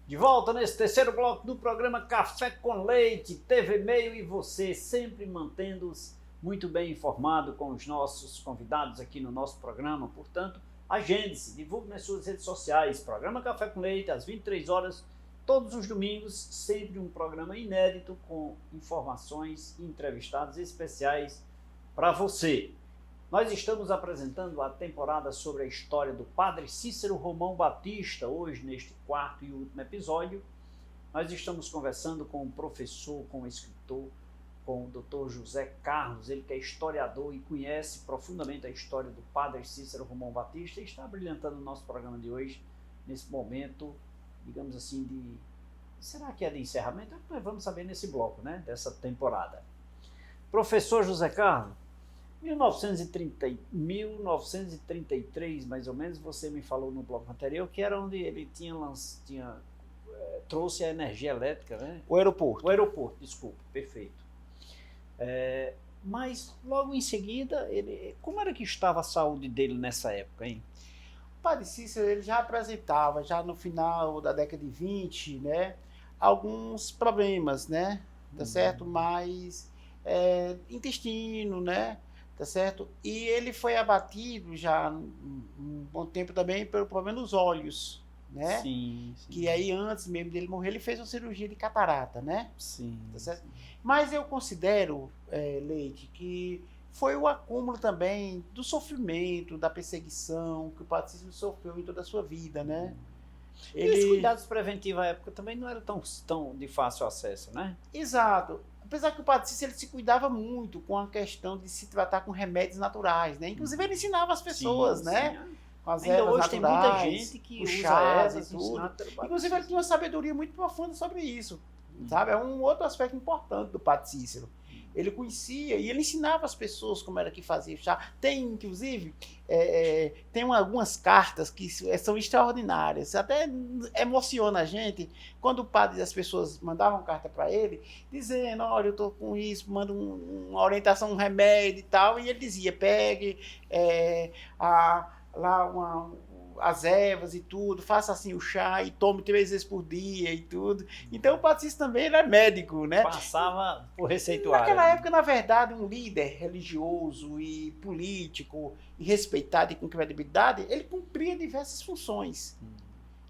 De volta nesse terceiro bloco do programa Café com Leite, TV Meio, e você sempre mantendo-os muito bem informado com os nossos convidados aqui no nosso programa. Portanto, agende-se, divulgue nas suas redes sociais, programa Café com Leite, às 23 horas, Todos os domingos, sempre um programa inédito com informações e entrevistados especiais para você. Nós estamos apresentando a temporada sobre a história do Padre Cícero Romão Batista. Hoje, neste quarto e último episódio, nós estamos conversando com um professor, com um escritor, com o Dr. José Carlos, ele que é historiador e conhece profundamente a história do Padre Cícero Romão Batista e está brilhantando o nosso programa de hoje, nesse momento, digamos assim, será que é de encerramento? Vamos saber nesse bloco, né, dessa temporada. Professor José Carlos, 1933, mais ou menos, você me falou no bloco anterior, que era onde ele trouxe a energia elétrica, né? O aeroporto, desculpa, perfeito. Mas logo em seguida, como era que estava a saúde dele nessa época, hein? O Padre Cícero, ele já apresentava, já no final da década de 20, né, alguns problemas, né, tá certo? Mas intestino, né, tá certo? E ele foi abatido já um bom tempo também pelo problema dos olhos, né? Sim. Que aí antes mesmo dele morrer, ele fez uma cirurgia de catarata, né? Sim. Tá certo? Mas eu considero, Leite, que foi o acúmulo também do sofrimento, da perseguição que o Padre Cícero sofreu em toda a sua vida, né? E os cuidados preventivos à época também não eram tão de fácil acesso, né? Exato. Apesar que o Padre Cícero ele se cuidava muito com a questão de se tratar com remédios naturais, né? Inclusive ele ensinava as pessoas, né? Sim. Com as Ainda ervas hoje naturais, tem muita gente que usa chás ervas e tudo. tudo. Inclusive ele tinha uma sabedoria muito profunda sobre isso, sabe? É um outro aspecto importante do Padre Cícero. Ele conhecia e ele ensinava as pessoas como era que fazia chá. Tem, inclusive, tem algumas cartas que são extraordinárias. Até emociona a gente quando o padre e as pessoas mandavam carta para ele, dizendo, olha, eu estou com isso, manda uma orientação, um remédio e tal. E ele dizia, pegue as ervas e tudo, faça assim o chá e tome 3 vezes por dia e tudo. Então o Padre Cícero também ele é médico, né? Passava por receituário. Naquela época, na verdade, um líder religioso e político e respeitado e com credibilidade, ele cumpria diversas funções,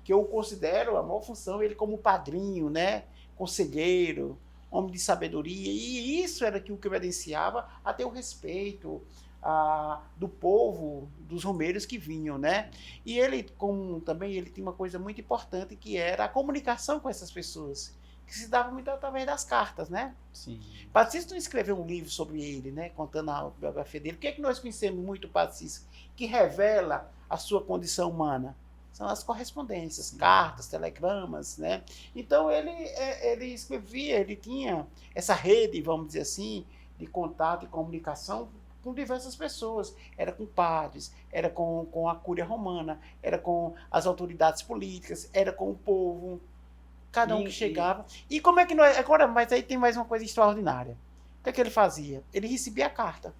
que eu considero a maior função, ele como padrinho, né? Conselheiro, homem de sabedoria, e isso era que o credenciava a ter o respeito do povo, dos romeiros que vinham, né? E ele, também, ele tinha uma coisa muito importante, que era a comunicação com essas pessoas, que se dava muito através das cartas, né? Sim. Padre Cícero escreveu um livro sobre ele, né? Contando a biografia dele. O que é que nós conhecemos muito o Padre Cícero? Que revela a sua condição humana. São as correspondências, cartas, telegramas, né? Então ele escrevia, ele tinha essa rede, vamos dizer assim, de contato e comunicação com diversas pessoas. Era com padres, era com a cúria romana, era com as autoridades políticas, era com o povo, cada um que chegava. E como é que nós... Agora, mas aí tem mais uma coisa extraordinária. O que é que ele fazia? Ele recebia a carta,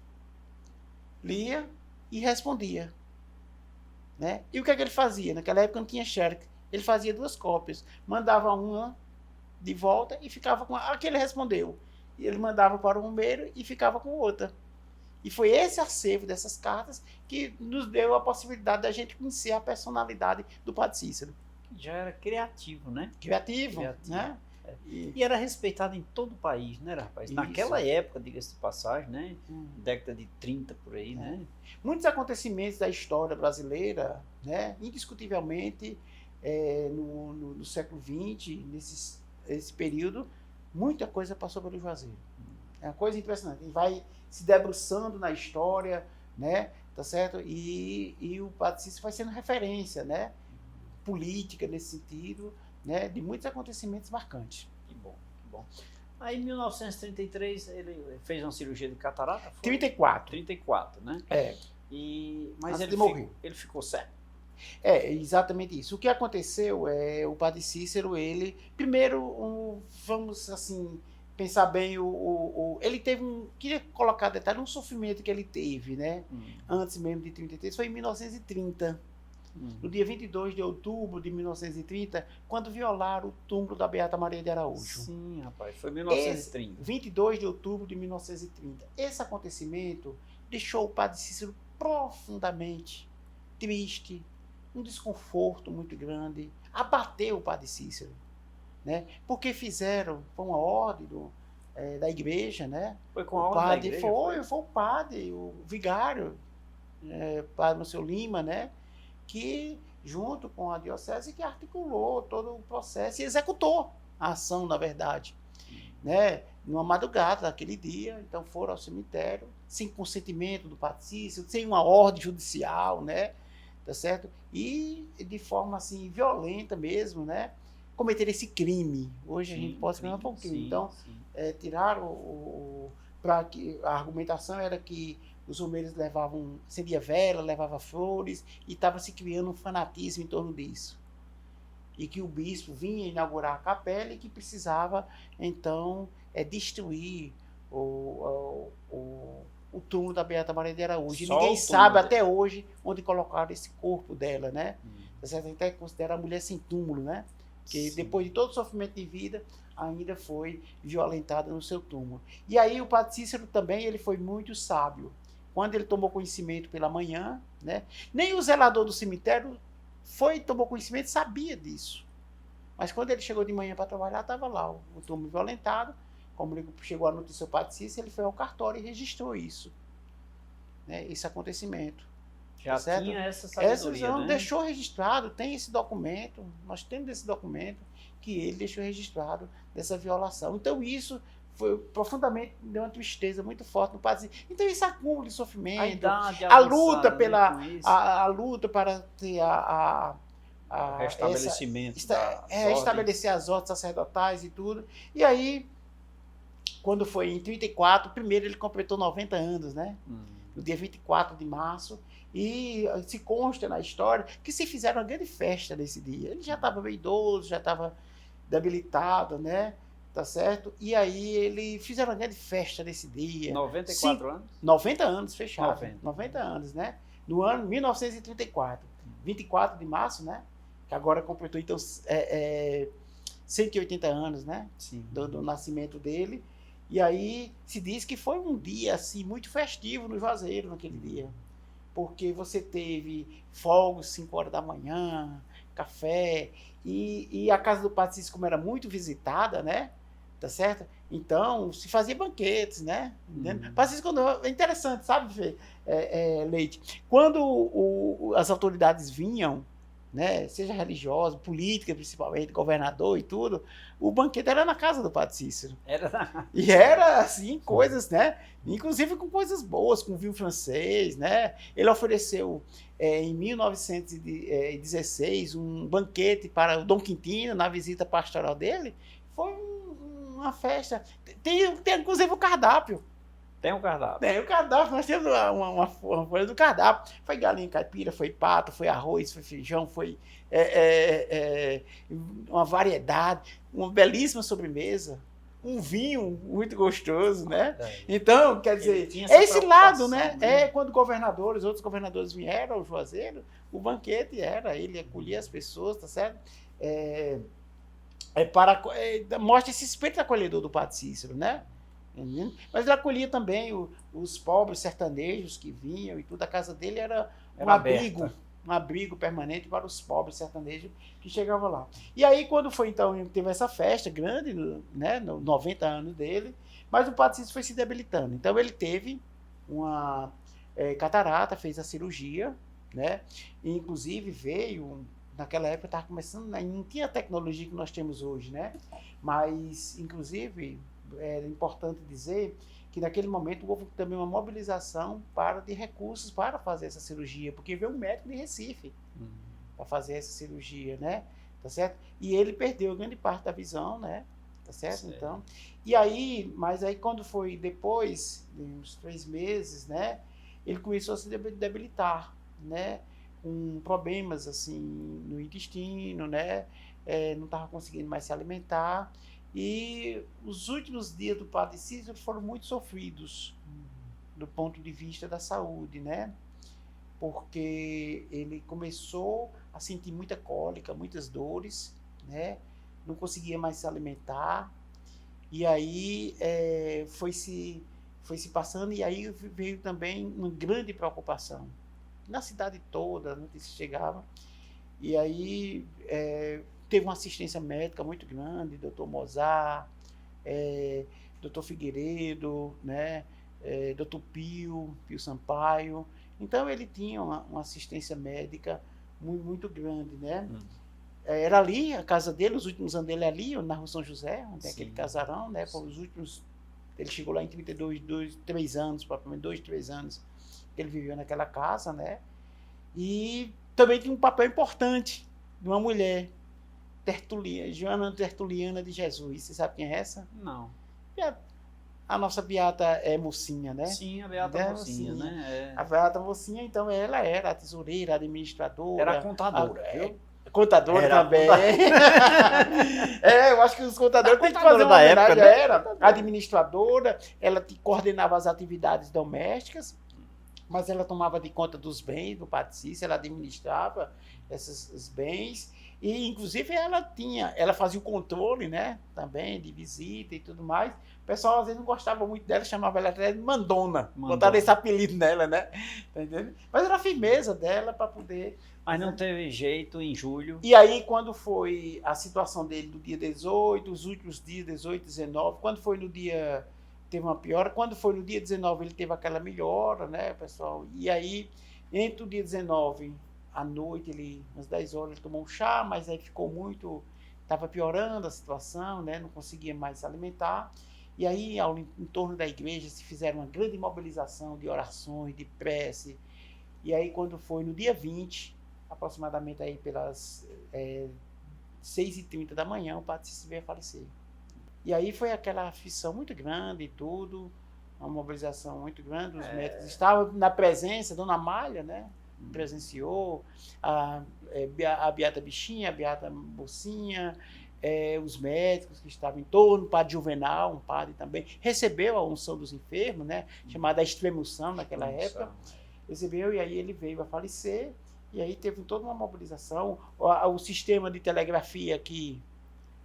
lia e respondia, né? E o que é que ele fazia? Naquela época não tinha xerox. Ele fazia 2 cópias, mandava uma de volta e ficava com a que ele respondeu. E ele mandava para o romeiro e ficava com outra. E foi esse acervo dessas cartas que nos deu a possibilidade da gente conhecer a personalidade do Padre Cícero. Já era criativo, né? Criativo. Né? E era respeitado em todo o país, né, rapaz? Isso. Naquela época, diga-se de passagem, né? Década de 30 por aí, né? Muitos acontecimentos da história brasileira, né? Indiscutivelmente, no século XX, nesse período, muita coisa passou pelo Juazeiro. É uma coisa impressionante. A gente vai se debruçando na história, né? Tá certo? E o Padre Cícero vai sendo referência, né? Política nesse sentido, né? De muitos acontecimentos marcantes. Que bom, que bom. Aí, em 1933, ele fez uma cirurgia de catarata? Foi? 34, né? Mas ele ficou cego? Exatamente isso. O que aconteceu o Padre Cícero, ele... Primeiro, vamos assim... pensar bem, ele teve queria colocar detalhe, um sofrimento que ele teve, né? Antes mesmo de 33, foi em 1930. No dia 22 de outubro de 1930, quando violaram o túmulo da Beata Maria de Araújo. Sim, rapaz, foi 1930. 22 de outubro de 1930. Esse acontecimento deixou o Padre Cícero profundamente triste, um desconforto muito grande, abateu o Padre Cícero. né? Porque fizeram, foi uma ordem da igreja, né? Foi com a O ordem da padre igreja? foi o padre, o vigário, padre Márcio Lima, né? Que junto com a diocese que articulou todo o processo e executou a ação, na verdade, né? Numa madrugada daquele dia, então foram ao cemitério sem consentimento do Padre Cícero, sem uma ordem judicial, né? Tá certo? E de forma assim violenta mesmo, né? Cometer esse crime. Hoje a gente pode falar um pouquinho. Então, tiraram para que a argumentação era que os romeiros acendia vela, levava flores e estava se criando um fanatismo em torno disso. E que o bispo vinha inaugurar a capela e que precisava, então, destruir o túmulo da Beata Maria de Araújo. E ninguém sabe até hoje onde colocaram esse corpo dela, né? A gente até considera a mulher sem túmulo, né? Porque depois de todo o sofrimento de vida, ainda foi violentada no seu túmulo. E aí o Padre Cícero também, ele foi muito sábio. Quando ele tomou conhecimento pela manhã, né? Nem o zelador do cemitério tomou conhecimento, sabia disso. Mas quando ele chegou de manhã para trabalhar, estava lá o túmulo violentado. Como chegou a notícia do Padre Cícero, ele foi ao cartório e registrou isso, né? Esse acontecimento. Já tinha essa sabedoria, né? Deixou registrado, tem esse documento, nós temos esse documento que ele deixou registrado dessa violação. Então isso foi profundamente, deu uma tristeza muito forte no Padre Cícero. Então esse acúmulo de sofrimento, a luta a luta para ter o restabelecimento estabelecer as ordens sacerdotais e tudo. E aí, quando foi em 34, primeiro ele completou 90 anos, né? No dia 24 de março. E se consta na história que se fizeram uma grande festa nesse dia. Ele já estava bem idoso, já estava debilitado, né? Tá certo? E aí ele fizeram uma grande festa nesse dia. 94 anos? 90 anos, fechado. 90 anos, né? No ano 1934. 24 de março, né? Que agora completou, então, 180 anos, né? Sim. Do nascimento dele. E aí se diz que foi um dia, assim, muito festivo no Juazeiro naquele dia. Porque você teve fogos 5 horas da manhã, café, e a casa do Padre Cícero, como era muito visitada, né? Tá certo? Então, se fazia banquetes, né? Padre Cícero, é interessante, sabe, Fê? Leite? Quando as autoridades vinham, né, seja religiosa, política principalmente, governador e tudo, o banquete era na casa do Padre Cícero. E era, assim, coisas, né? Inclusive com coisas boas, com vinho francês, né? Ele ofereceu, em 1916, um banquete para o Dom Quintino, na visita pastoral dele. Foi uma festa. Tem inclusive o cardápio. Tem um cardápio. Tem o cardápio, nós temos uma folha do cardápio. Foi galinha caipira, foi pato, foi arroz, foi feijão, foi uma variedade, uma belíssima sobremesa, um vinho muito gostoso, né? Então, quer dizer, esse lado, né? Quando outros governadores vieram ao Juazeiro, o banquete ele acolhia as pessoas, tá certo? Mostra esse espírito acolhedor do Padre Cícero, né? Mas ele acolhia também os pobres sertanejos que vinham e tudo. A casa dele era um abrigo permanente para os pobres sertanejos que chegavam lá. E aí, quando foi, então, teve essa festa grande, né, nos 90 anos dele, mas o Padre Cícero foi se debilitando. Então, ele teve uma catarata, fez a cirurgia, né, e, inclusive, veio... Naquela época estava começando, não tinha a tecnologia que nós temos hoje, né? Mas, inclusive, é importante dizer que naquele momento houve também uma mobilização de recursos para fazer essa cirurgia, porque veio um médico de Recife para fazer essa cirurgia, né? Tá certo? E ele perdeu grande parte da visão, né? Tá certo? Então, mas aí quando foi depois, de uns 3 meses, né? Ele começou a se debilitar, né? Com problemas assim no intestino, né? Não estava conseguindo mais se alimentar. E os últimos dias do Padre Cícero foram muito sofridos do ponto de vista da saúde, né? Porque ele começou a sentir muita cólica, muitas dores, né? Não conseguia mais se alimentar. E aí foi se passando, e aí veio também uma grande preocupação. Na cidade toda, a notícia chegava. E aí teve uma assistência médica muito grande, doutor Mozart, doutor Figueiredo, né? Doutor Pio Sampaio. Então ele tinha uma assistência médica muito, muito grande, né? Era ali a casa dele, os últimos anos dele ali, na Rua São José, onde tem aquele casarão, né? Foi os últimos, ele chegou lá em 3 anos, propriamente 2, 3 anos, que ele viveu naquela casa, né? E também tinha um papel importante de uma mulher, Joana Tertuliana de Jesus. Você sabe quem é essa? Não. A nossa Beata Mocinha, né? Sim, a Beata Mocinha, né? A Beata Mocinha, então, ela era a tesoureira, a administradora. Era a contadora, viu? Contadora também. Eu acho que os contadores têm que fazer uma da homenagem. época, né? Era administradora, ela coordenava as atividades domésticas, mas ela tomava de conta dos bens do Padre Cícero, ela administrava esses bens. E, inclusive, ela fazia o controle, né, também, de visita e tudo mais. O pessoal, às vezes, não gostava muito dela, chamava ela até de Mandona. Botaram esse apelido nela, né? Tá entendendo? Mas era a firmeza dela para poder... Mas não teve jeito em julho. E aí, quando foi a situação dele do dia 18, os últimos dias, 18, 19, quando foi no dia... Teve uma piora. Quando foi no dia 19, ele teve aquela melhora, né, pessoal? E aí, entre o dia 19... à noite, às 10 horas, ele tomou um chá, mas aí ficou muito... Estava piorando a situação, né? Não conseguia mais se alimentar. E aí, em torno da igreja, se fizeram uma grande mobilização de orações, de prece. E aí, quando foi no dia 20, aproximadamente aí pelas 6h30 da manhã, o Padre Cícero veio a falecer. E aí foi aquela aflição muito grande e tudo, uma mobilização muito grande. Os médicos estavam na presença, Dona Amália, né? Presenciou, a Beata Bichinha, a Beata Mocinha, os médicos que estavam em torno, o Padre Juvenal, um padre também, recebeu a unção dos enfermos, né, chamada extremunção naquela época, recebeu, e aí ele veio a falecer, e aí teve toda uma mobilização, o sistema de telegrafia que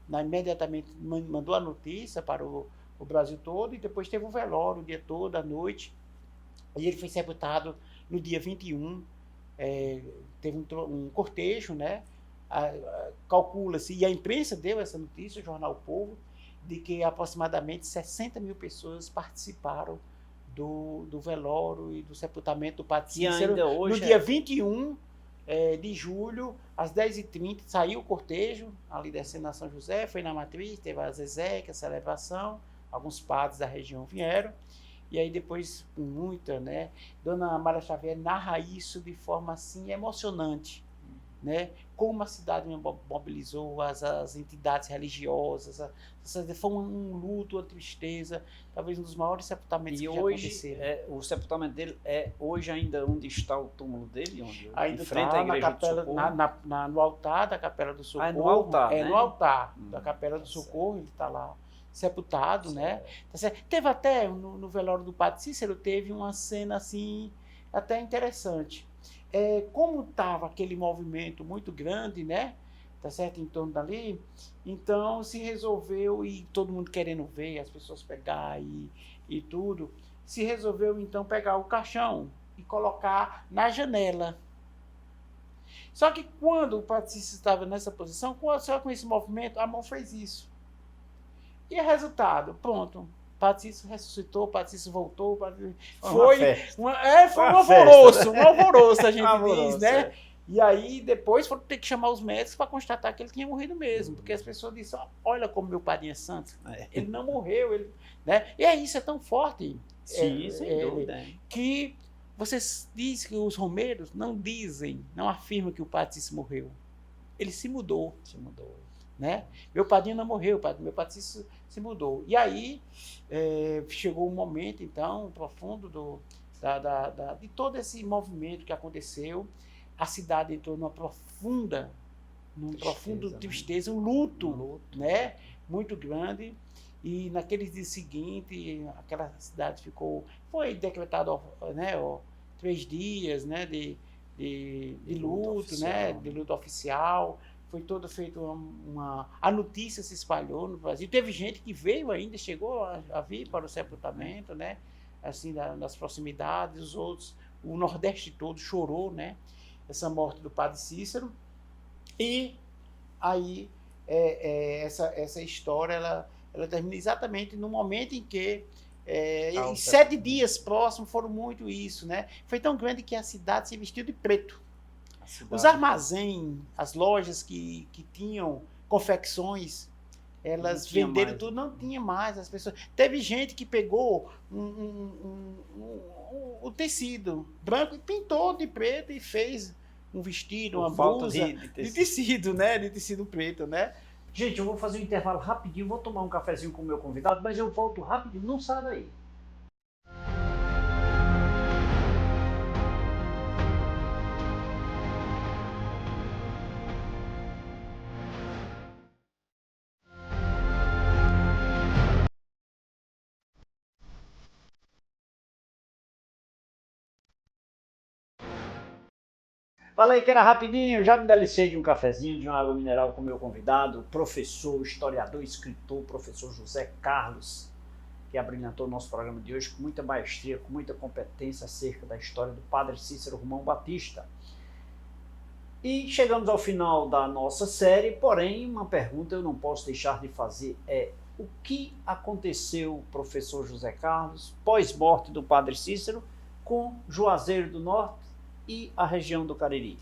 imediatamente mandou a notícia para o Brasil todo, e depois teve um velório o dia todo, à noite, e ele foi sepultado no dia 21, teve um cortejo, né? Calcula-se, e a imprensa deu essa notícia, o jornal O Povo, de que aproximadamente 60 mil pessoas participaram do velório e do sepultamento do Padre Cícero. No dia 21 de julho, às 10h30, saiu o cortejo, ali descendo na São José, foi na matriz, teve as exéquias, a celebração, alguns padres da região vieram. E aí depois, com muita, né, Dona Amália Xavier narra isso de forma assim emocionante, né? Como a cidade mobilizou as entidades religiosas, foi um luto, uma tristeza, talvez um dos maiores sepultamentos que já aconteceram. O sepultamento dele hoje ainda onde está o túmulo dele? Ainda em frente à igreja do Socorro? No altar da Capela do Socorro. No altar, né? No altar da Capela do Socorro, ele está lá sepultado, né? Teve até, no velório do Padre Cícero, teve uma cena assim, até interessante. Como estava aquele movimento muito grande, né? Tá certo? Em torno dali, então se resolveu, e todo mundo querendo ver, as pessoas pegar e tudo, se resolveu então pegar o caixão e colocar na janela. Só que quando o Padre Cícero estava nessa posição, só com esse movimento, a mão fez isso. E o resultado? Pronto. O Padre Cícero ressuscitou, o Padre Cícero voltou. Foi um alvoroço, um alvoroço, a gente diz, né? E aí, depois, foram ter que chamar os médicos para constatar que ele tinha morrido mesmo. Porque as pessoas disseram, olha como meu padrinho é santo. Ele não morreu, né? E isso é tão forte. Sim, sem dúvida. Que vocês dizem que os romeiros não afirmam que o Padre Cícero morreu. Ele se mudou. Né? Meu padrinho não morreu, meu Padre Cícero se mudou. E aí chegou um momento, então, profundo de todo esse movimento que aconteceu. A cidade entrou numa profunda tristeza, um luto, né? Muito grande. E naqueles dias seguintes, aquela cidade foi decretado, né, 3 dias, né, de luto, né, de luto oficial. Foi todo feito a notícia se espalhou no Brasil. Teve gente que veio ainda, chegou a vir para o sepultamento, né? Assim, nas proximidades, os outros, o Nordeste todo chorou, né? Essa morte do Padre Cícero. E aí essa história, ela termina exatamente no momento em que em 7 dias próximos foram muito isso, né? Foi tão grande que a cidade se vestiu de preto. Os armazéns, as lojas que tinham confecções, elas venderam tudo, não tinha mais. As pessoas. Teve gente que pegou o tecido branco e pintou de preto e fez um vestido, uma blusa de tecido, né? De tecido preto, né? Gente, eu vou fazer um intervalo rapidinho, vou tomar um cafezinho com o meu convidado, mas eu volto rapidinho, não sai daí. Falei que era rapidinho, já me delicei de um cafezinho, de uma água mineral com o meu convidado, professor, historiador, escritor, professor José Carlos, que abrilhantou o nosso programa de hoje com muita maestria, com muita competência acerca da história do Padre Cícero Romão Batista. E chegamos ao final da nossa série, porém, uma pergunta eu não posso deixar de fazer é: o que aconteceu, professor José Carlos, pós-morte do Padre Cícero, com Juazeiro do Norte e a região do Cariri?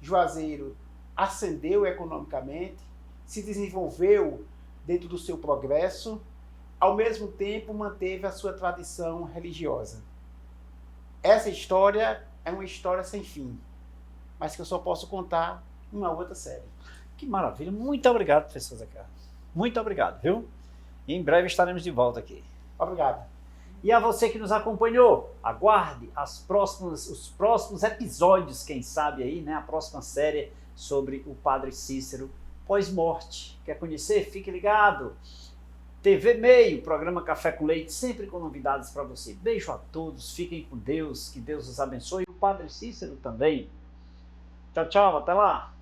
Juazeiro ascendeu economicamente, se desenvolveu dentro do seu progresso, ao mesmo tempo manteve a sua tradição religiosa. Essa história é uma história sem fim, mas que eu só posso contar em uma outra série. Que maravilha, muito obrigado, professor Zé Carlos. Muito obrigado, viu? E em breve estaremos de volta aqui. Obrigado. E a você que nos acompanhou, aguarde os próximos episódios, quem sabe aí, né? A próxima série sobre o Padre Cícero pós-morte. Quer conhecer? Fique ligado. TV Meio, programa Café com Leite, sempre com novidades para você. Beijo a todos, fiquem com Deus, que Deus os abençoe. E o Padre Cícero também. Tchau, tchau, até lá.